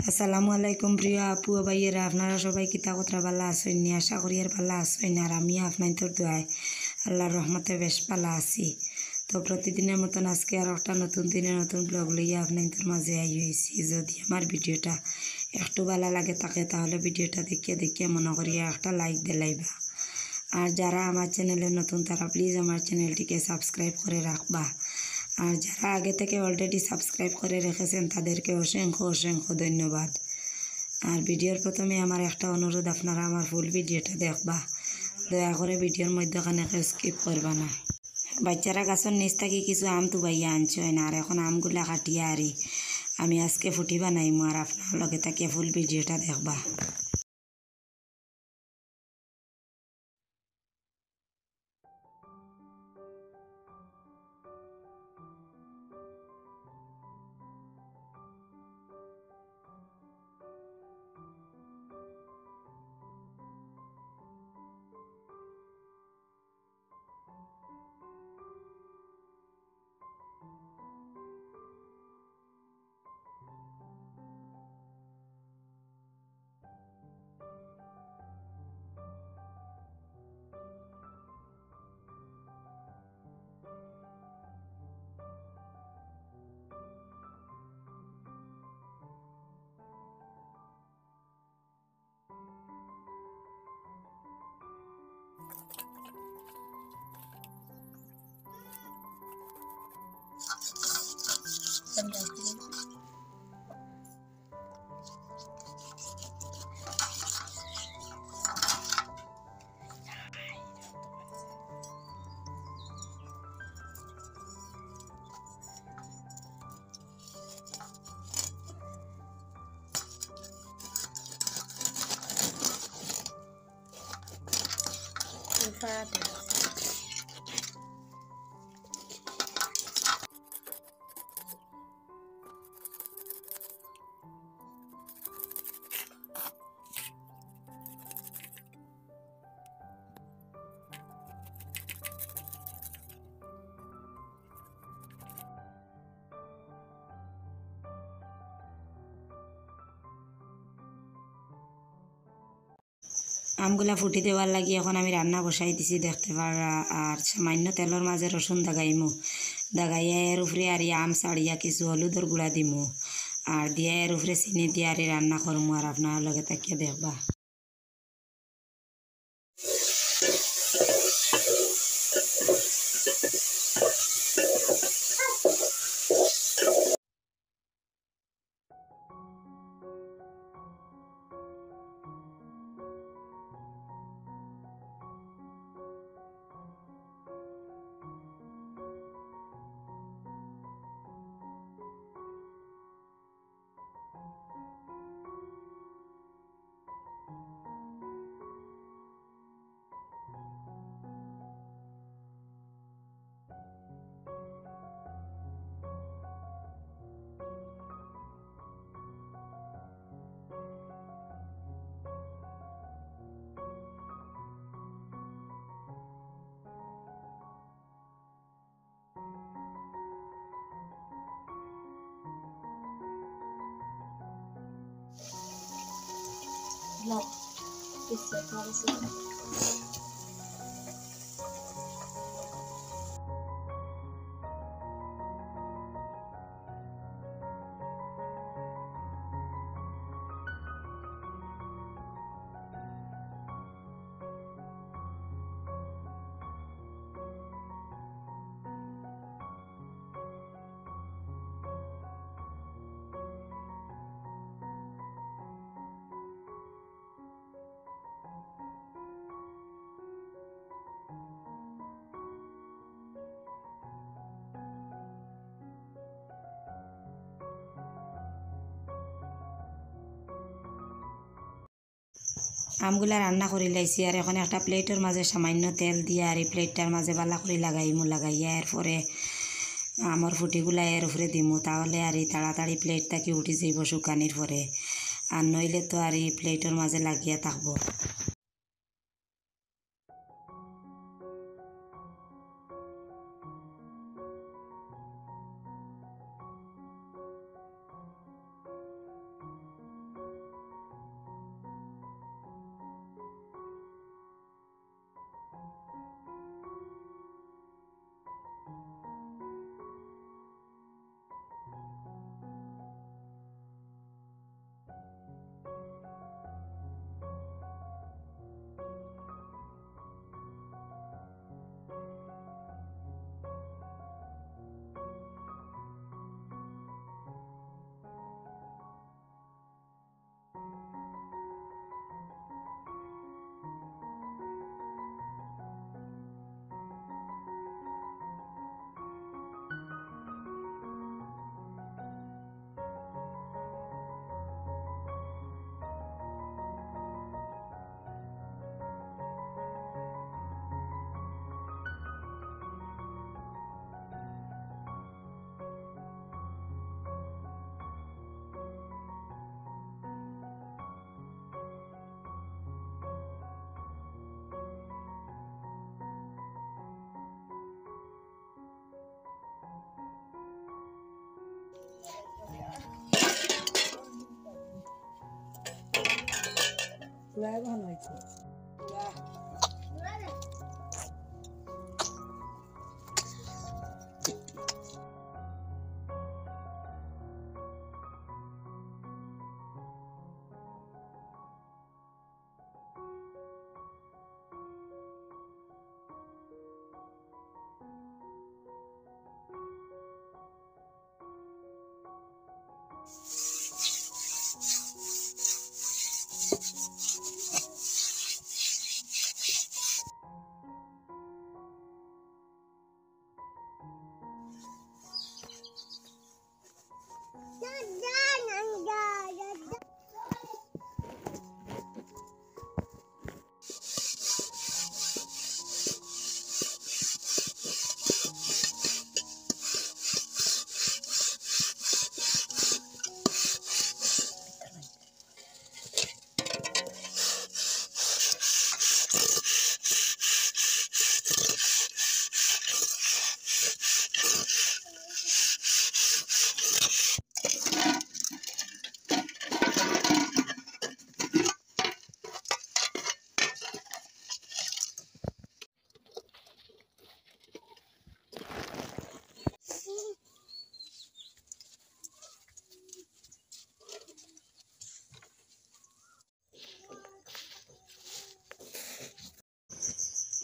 আসসালামু আলাইকুম প্রিয় আপু ও ভাইয়েরা, আপনারা সবাই কিতা কতরা ভালো আছেন নি? আশা করি আর ভালো আছেন। আর আমি আপনাদের দোয়ায় আল্লাহর রহমতে বেশ ভালো আছি। তো প্রতিদিনের মতন আজকে আর একটা নতুন দিনের নতুন ব্লগ লইয়া আপনাদের মাঝে আই হয়েছি। যদি আমার ভিডিওটা একটু ভালো লাগে থাকে তাহলে ভিডিওটা দেখিয়ে দেখিয়ে মনে করিয়া একটা লাইক দিলাইবা। আর যারা আমার চ্যানেলে নতুন তারা প্লিজ আমার চ্যানেলটিকে সাবস্ক্রাইব করে রাখবা। আর যারা আগে থেকে অলরেডি সাবস্ক্রাইব করে রেখেছেন তাদেরকে অসংখ্য অসংখ্য ধন্যবাদ। আর ভিডিওর প্রথমে আমার একটা অনুরোধ, আপনারা আমার ফুল ভিডিওটা দেখবা, দয়া করে ভিডিওর মধ্যখানে কেউ স্কিপ করবা না। বাচ্চারা গাছের নিচ থেকে কিছু আম তুবাইয়া আনছেন, আর এখন আমগুলা কাটিয়া আরি আমি আজকে ফুটি বানাইমু। আর আপনার লগে থাকিয়া ফুল ভিডিওটা দেখবা। আমগুলা ফুটি দেওয়ার লাগি এখন আমি রান্না বসাই দিছি দেখতে পারা। আর সামান্য তেলের মাঝে রসুন দাগাইমু, দাগাইয়া এর উপরে আর আম ছাড়িয়া কিছু হলুদর গুঁড়া দিমু, আর দিয়া এর উপরে চিনি দিয়া আর রান্না করমু। আর আপনার লগে তাকিয়ে দেখবা। No, it's not. আমগুলা রান্না করে লাইছি, আর এখন একটা প্লেটের মাঝে সামান্য তেল দিয়ে আর এই প্লেটটার মাঝে বালা করে লাগাইমু। লাগাইয়া এরপরে আমার ফুটিগুলা এর উপরে দিমু, তাহলে আর এই তাড়াতাড়ি প্লেট থাকি উঠি যাইব শুকানির পরে। আর নইলে তো আর এই প্লেটের মাঝে লাগিয়া থাকবো। Tuai bhan hoiche.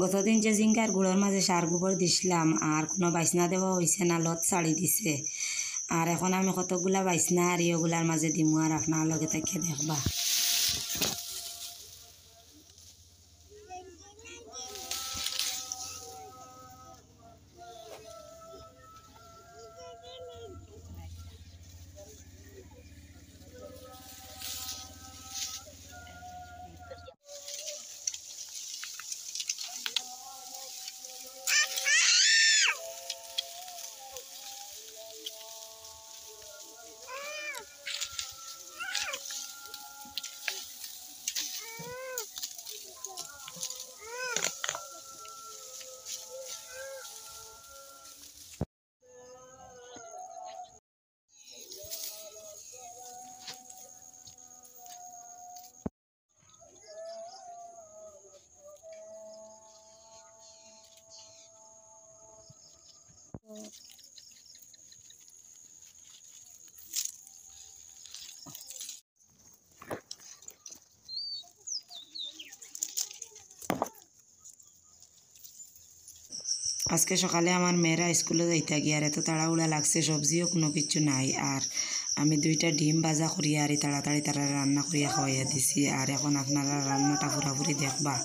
গতদিন যে জিঙ্গার গুঁড়োর মাঝে সার গোবর দিছিলাম আর কোনো বাইসনা দেওয়া হয়েছে না, লত ছাড়ি দিছে। আর এখন আমি কতগুলা বাইসনা আর ইয়েগুলার মাঝে দিমু আর আপনার লগে থেকে দেখবা। আজকে সকালে আমার মেয়েরা স্কুলে যাইতে গিয়ে আর এত তাড়াহুড়া লাগছে, সবজিও কোনো কিছু নাই। আর আমি 2টা ডিম ভাজা করিয়া আর তাড়াতাড়ি তারা রান্না করিয়া খাওয়াইয়া দিছি। আর এখন আপনারা রান্নাটা পুরাপুরি দেখবা।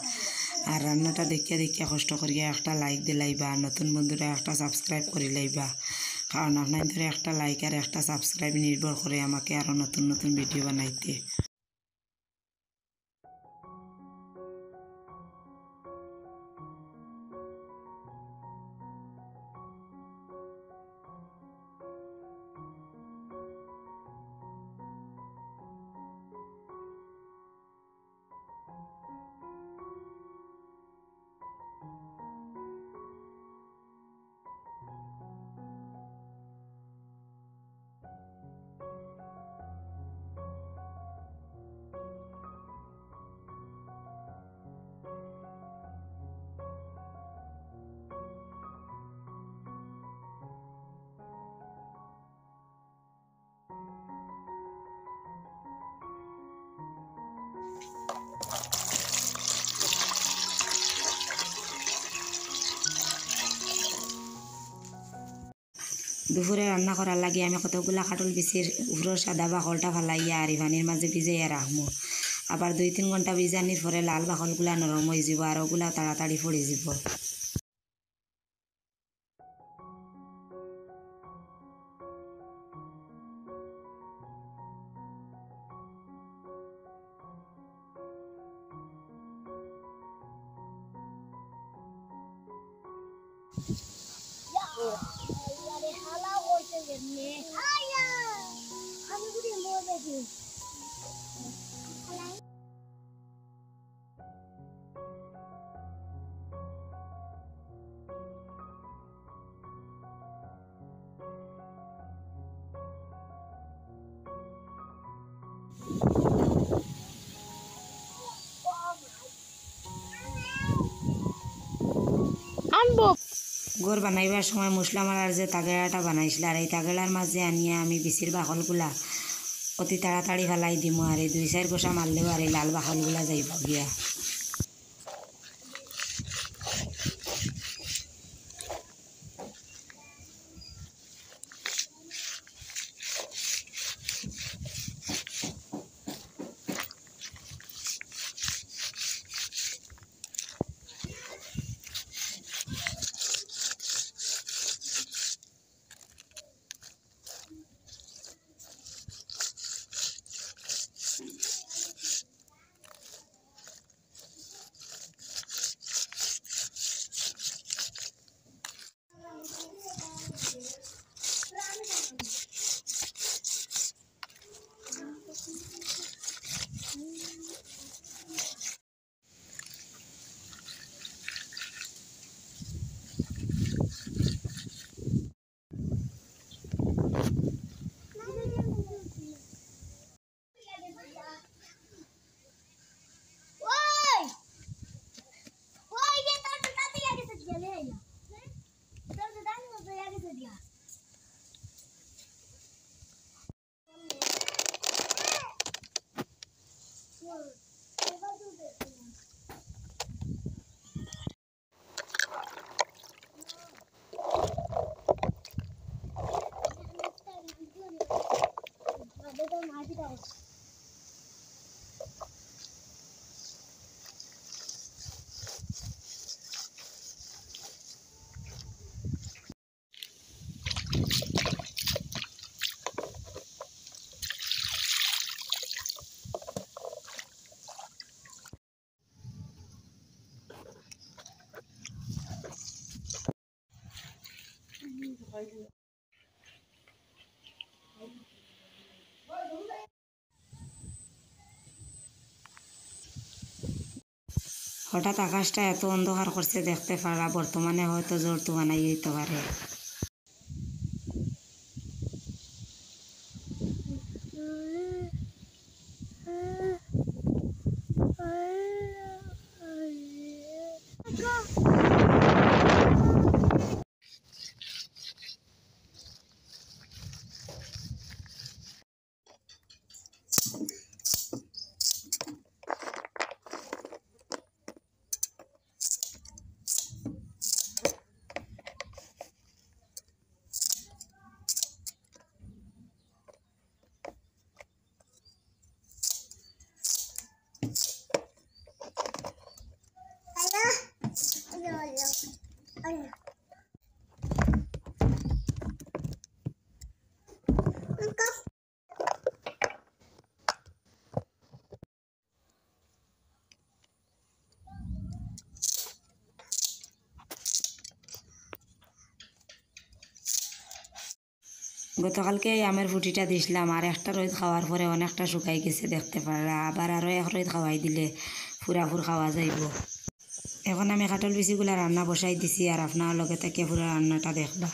আর রান্নাটা দেখিয়া দেখিয়া কষ্ট করিয়া একটা লাইক দিলাইবা, আর নতুন বন্ধুরা একটা সাবস্ক্রাইব করে লাইবা। কারণ আপনার ধরে একটা লাইক আর একটা সাবস্ক্রাইব নির্ভর করে আমাকে আরও নতুন নতুন ভিডিও বানাইতে। দুপুরে রান্না করার লাগে আমি কতগুলা কাটল বিচির উপরের সাদা বাকলটা ফালাইয়া আর পানির মাঝে ভিজাইয়া রাখবো। আবার 2-3 ঘন্টা ভিজানির পরে লাল বাকলগুলা নরম হয়ে যাব আর ওগুলা তাড়াতাড়ি পড়ে যাব। গড় বানাইবার সময় মশলা মারার যে তাগেড়াটা বানাইছিল আর এই তাগেড়ার মাঝে আনিয়া আমি বিচির বাকলগুলা অতি তাড়াতাড়ি ফেলাই দিমু আর এই 2-4 গোসা মারলেও আর এই লাল বাকলগুলা যাইব গিয়া। হঠাৎ আকাশটা এত অন্ধকার করছে দেখতে পারা, বর্তমানে হয়তো জোর তুফান যেতে পারে। গতকালকে এই আমের ফুটিটা দিছিলাম আর একটা রোদ খাওয়ার পরে অনেকটা শুকাই গেছে দেখতে পারা, আবার আরও এক রোদ খাওয়াই দিলে ফুরাফুর খাওয়া যাইব। এখন আমি কাটল বিচিগুলা রান্না বসাই দিছি আর আপনার লগে থেকে পুরা রান্নাটা দেখবা।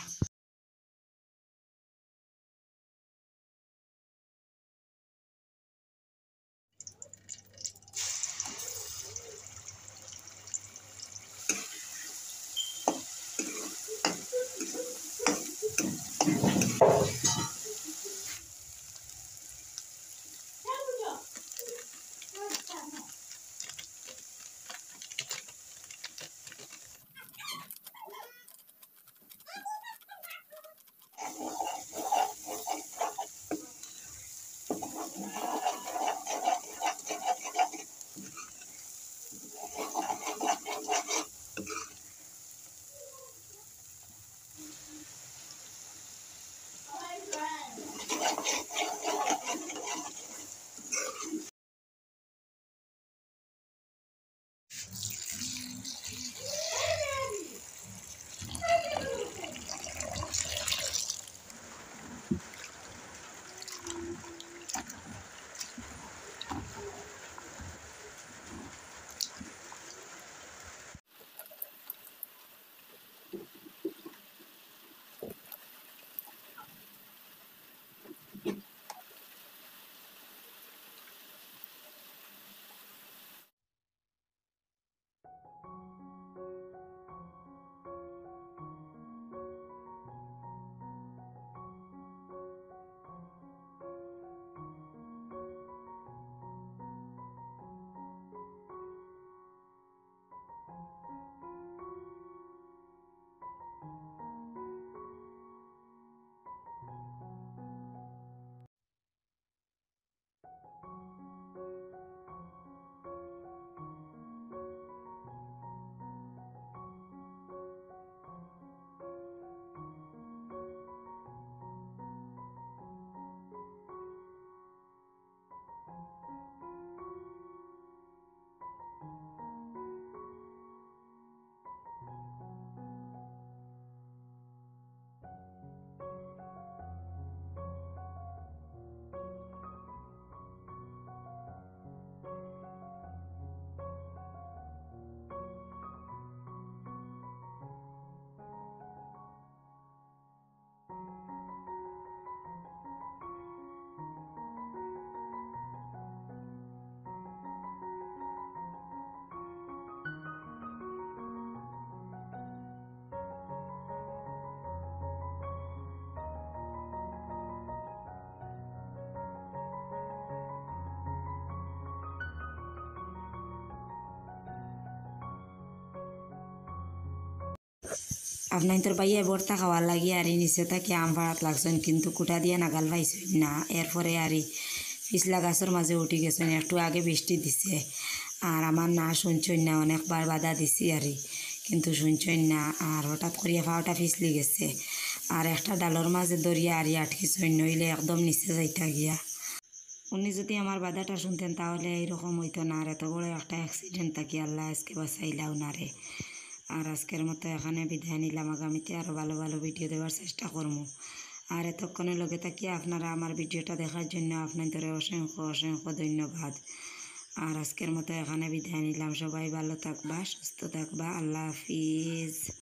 আপনার তোর বাইয়া বর্তা খাওয়ার লাগিয়ে আর নিচে তাকে আম ভাড়াত লাগছেন কিন্তু কুটা দিয়ে নাগাল পাইছেন না। এরপরে আর পিছলা গাছের মাঝে উঠে গেছেন, একটু আগে বৃষ্টি দিছে আর আমার না শুনছেন না, অনেকবার বাধা দিছি আর কিন্তু শুনছেন না। আর হঠাৎ করিয়া পাওয়াটা পিছলি গেছে আর একটা ডালর মাঝে দরিয়া আর আটকিছেন, নইলে একদম নিচে যাইতা গিয়া। উনি যদি আমার বাধাটা শুনতেন তাহলে এইরকম হইতো না। আর এত বড় একটা অ্যাক্সিডেন্ট থাকি আল্লাহ আজকে বাঁচাইলাও না রে। আর আজকের মতো এখানে বিদায় নিলাম, আগামীতে আরও ভালো ভালো ভিডিও দেওয়ার চেষ্টা করবো। আর এতক্ষণের লগে থাকিয়া আপনারা আমার ভিডিওটা দেখার জন্য আপনাদের অসংখ্য অসংখ্য ধন্যবাদ। আর আজকের মতো এখানে বিদায় নিলাম, সবাই ভালো থাকবা, সুস্থ থাকবা, আল্লাহ হাফিজ।